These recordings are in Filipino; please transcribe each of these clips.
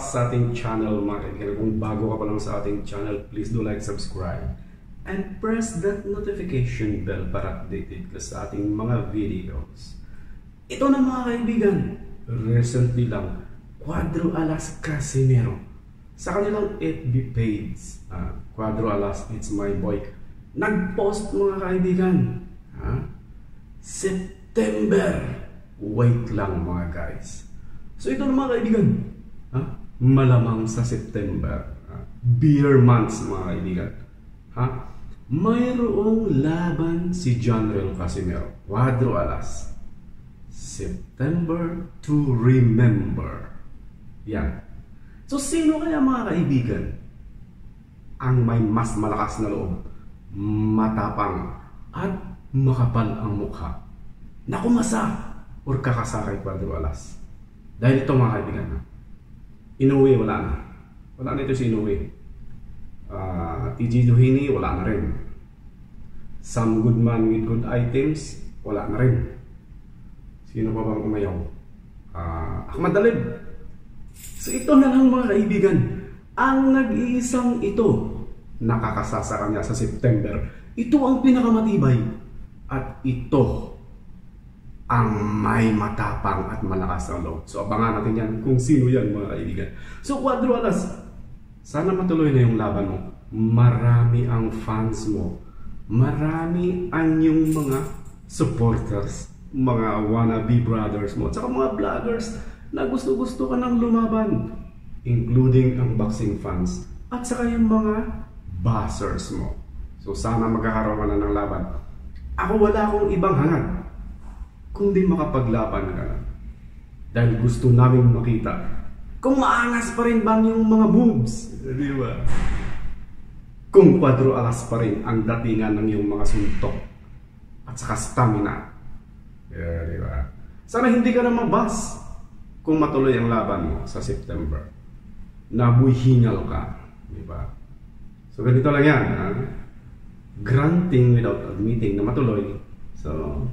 back sa ating channel mga kaibigan. Kung bago ka pa lang sa ating channel, please do like, subscribe, and press that notification bell para updated ka sa ating mga videos. Ito na mga kaibigan, recently lang, Cuadro Alas Casimero sa kanilang FB page, Cuadro Alas, it's my boy, nag-post mga kaibigan, September, wait lang mga guys. So ito na mga kaibigan, malamang sa September, beer months mga kaibigan, mayroong laban si Jonrel Casimero, Cuadro Alas, September to remember. Yan. So sino kaya mga kaibigan ang may mas malakas na loob, matapang at makapal ang mukha na kumasa or kakasakay Cuadro Alas? Dahil ito mga kaibigan, Inoue wala na. Wala na ito si Inoue. TG Duhini wala na rin. Sam Goodman with good items wala na rin. Sino pa bang umayaw? Ahmad Dalib. So ito na lang mga kaibigan, ang nag-iisang ito nakakasasa kanya sa September. Ito ang pinakamatibay at ito ang may matapang at malakas na loob. So abangan natin yan kung sino yan mga kaibigan. So Cuadro Alas, sana matuloy na yung laban mo. Marami ang fans mo. Marami ang yung mga supporters, mga wannabe brothers mo, at saka mga vloggers na gusto-gusto ka ng lumaban, including ang boxing fans at saka yung mga buzzers mo. So sana magkakaroon ka na ng laban. Ako wala akong ibang hangad kundi makapaglaban ka na. Dahil gusto namin makita kung maangas pa rin bang yung mga moves, di ba? Kung Cuadro Alas pa rin ang datingan ng yung mga suntok at saka stamina. Yeah, di ba? Sana hindi ka na mabas kung matuloy ang laban mo sa September. Nabuy hingal ka, di ba? So ganito lang yan, granting without admitting na matuloy. So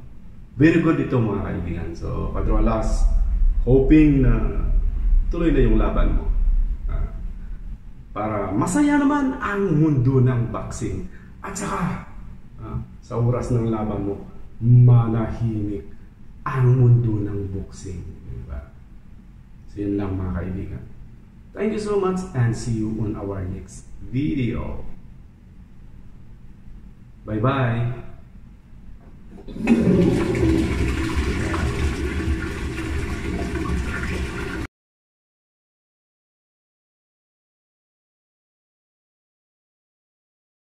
very good ito mga kaibigan. So Cuadro Alas, hoping na tuloy na yung laban mo, para masaya naman ang mundo ng boxing. At saka sa oras ng laban mo, manahimik ang mundo ng boxing, diba? So yun lang mga kaibigan. Thank you so much and see you on our next video. Bye bye.